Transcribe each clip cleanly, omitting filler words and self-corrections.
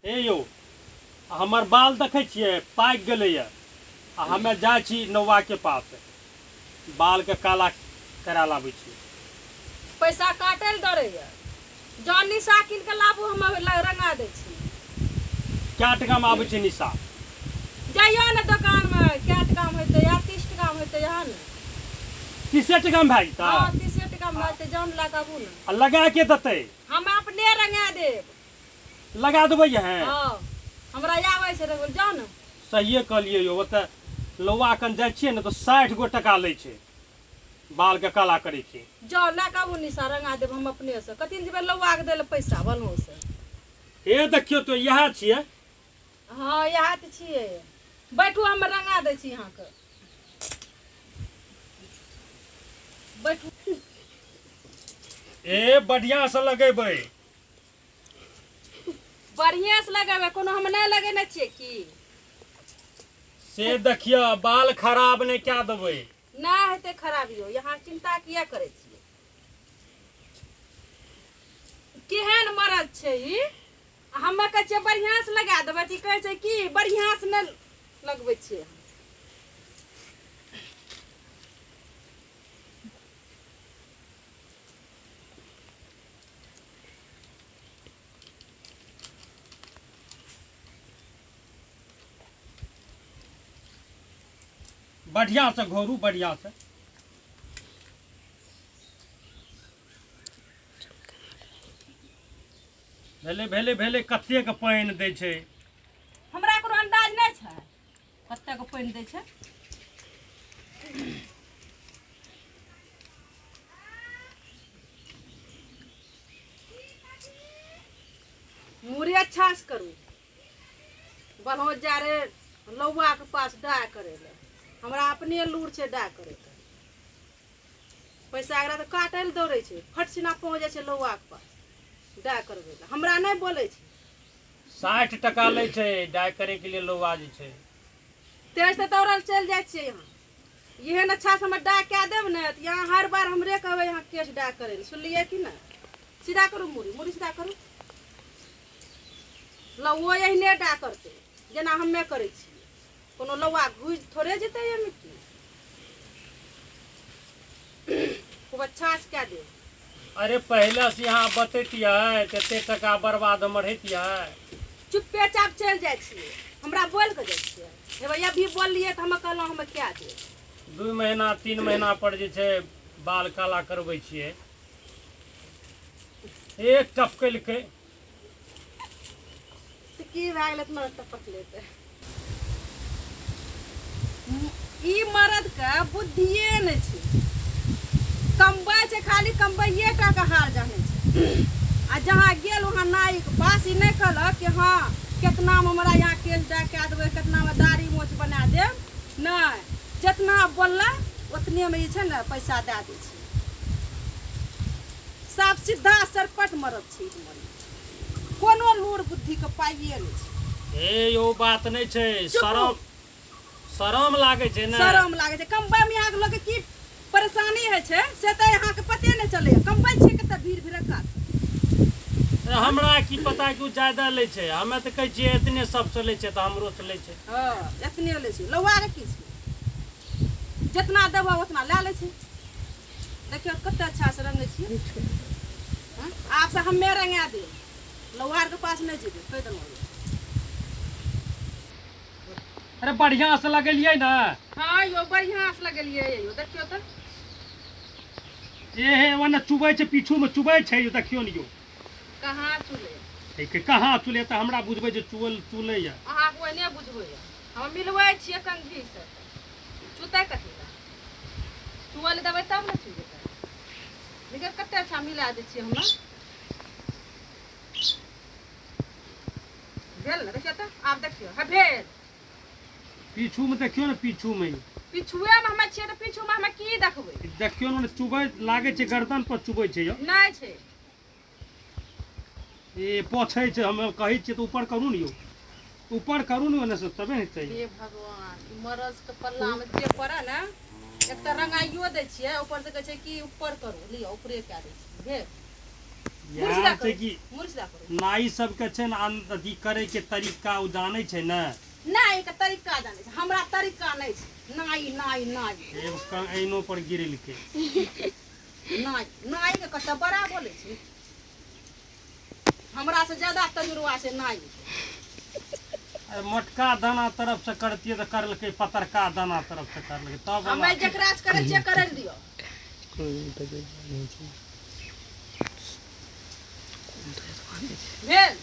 हे यौ हमर बाल देखै छियै पाकि गेलैए आ हमे जाइ छी नौवाके पास बालके काला करा लाबै छी। पैसा काटै लए डरैया जौन निशा कीन के लाबू हम रंगा दै छी। क्या टकामे आबै छै निशा? जाइयो ने दोकानमे क्या टकामे हेतै या 30 टकामे हेतै यहाँ ने 30 टकामे भए जेतै? हाँ 30 टकामे भए जेतै जौन लए के आबू ने। आ लगा के देतै? हम अपने रंगा देब। लगा देबै यहाँ? हाँ हमरा आबै छै रंगल जाउ ने। सहिए कहलिए यौ ओतऽ लौवा कन जाइ छियै ने तो 60 गो टका लै छै बाल के काला करे के। जाउ लए के आबू निशा रंगा देब हम अपने से। कथी जेबै लौवा के दै ले पैसा बनहो से। हे देखियो तो यह छियै। हाँ यह तऽ छियै। बैठू हम रंगा दै छी यहाँ के। बैठू। ए बढ़िया से लगेबै। बढ़िया से लगेबै कोनो हम नहीं लगेने छियै की? से देखियो बाल खराब नहीं क्या देबै। नहीं हेतै खराबियो यहाँ चिंता किया करे छियै? केहन मरद छै ई? हमे कहै छियै बढ़िया से लगा देबै ई कहै छै की बढ़िया से नहीं लगबै छियै। बढ़िया से घोरू बढ़िया से। भेले भेले भेले कते के पानी दै छै? हमरा कोनो अंदाज नहीं छै कते के पानी दै छै। मुरी अच्छा से करू बनहो जा रे लौवा के पास डाय करे ले। हमरा अपने लूर छै डाय करे के। पैसा एकरा तो काटे ले दौड़े छै फट सिना पहुंच जाय छै लौवा के पास डाय करबे ले। हमरा नहीं बोले छै। 60 टका लै छै डाय करे के लिए लौवा जे छै। तेज से दौड़ल चल जाय छियै यहाँ। यह अच्छा से हम डाय क्या देब ने तो यहाँ हर बार हमरे कहबे यहाँ केस डाय करे ले। सुनलिए कि ना? सीधा करू मुरी मुरी सीधा करू। लौवो यही डाय करते जेना हमे करे छी। कोनो लौवा घुस थोड़े जेते एमे की। खूब अच्छा से क्या दे। अरे पहले से यहाँ बतैतियै कते टका बर्बाद हमर हेतियै। चुप्पे चाप चल जाय छियै हमरा बोल के जाय छियै। हे भैया भी बोललिए त हम कहलौ हम क्या दे। 2 महीना 3 महीना पर जे छै बाल काला करबै छियै। एक टपकेलकै त की भए गेलै इतना टपक लेते। ई मर्द के बुद्धिए नहीं छै। कमबै छै खाली कमबैये टा के हाल जाने छै। आ जहाँ गेल वहाँ नाई बास ई नहीं कहलक कि हाँ कितना में हमरा यहाँ केस डाय क्या देबै कितना में दाढ़ी मोछ बना देब। नहीं जितना बोलला उतने में छै ने पैसा दे दै छै। साफ सीधा सरपट मरद छै कोनो लूर बुद्धि के पाइए नहीं छै। ए यो बात नहीं छै शरम लागे छै ने। शरम लागे छै कमबै में यहाँ के लोग के की परेशानी है छै से तो यहाँ के पते नहीं चले। कमबै छै कते भीड़ भीड़क्का से। हमरा की पता कि ज्यादा ले छै। हमे तो कहै छियै इतने सबसे ले छै तो हमरो से ले छै। हाँ इतने ले छै लौवा के की छै जितना देबो उतना ले ले छै। देखियो कते अच्छा से रंगे छियै। आप से हमे रंगा दे लौवा के पास नहीं जेबे कह देलौ। अरे बढ़िया से लगेलियै ना? हाँ यो बढ़िया से लगेलियै यो देखियो त। ए हे ओने चुबै छै पीछू में चुबै छै यो देखियो न यो। कहाँ चुले? कहाँ चुले त हमरा बुझबै जे चुलै या। अहाँ कोई नहीं बुझबै। हम मिलबै छियै कंघी से। चुते कथी ला? चुअल देबै तब ने चुएतै। देखियो कते अच्छा मिला दै छियै हम। भेल ने देखियो त आब देखियो है भेल। पीछू में देखियो ने पीछू में। पिछुए में हमे छियै त पीछू में हमे की देखबै? देखियो ने चुबै लागे छै गर्दन पर चुबै छै यो। नहीं छै। ए पोछै छै हम कहै छियै तो ऊपर करू न यो। ऊपर करू न ओने से तबे ने चाहिए। हे भगवान मरद के पल्ला में जे पड़े ना एक त रंगाइयो दै छियै ऊपर से कहै छै कि ऊपर करू लियो ऊपरे क्या दै छियै भेल। यहाँ छै कि मुर्सदा करो नाई सबके छै ने अथी करे के तरीका उ जानै छै ने। नाई के तरीका जाने छै, हमरा तरीका नहीं छै। नाई नाई नाई एगो ऐनो पर गिरल के नाई नाई के कते बड़ा बोले छै, हमरा से ज्यादा तजुर्बा से नाई। मोटका दाना तरफ से करतिए तो करलकै, पतरका दाना तरफ से करलकै तब हमें जकरा से करे छियै करे दियो। भेल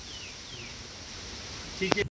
ठीक है।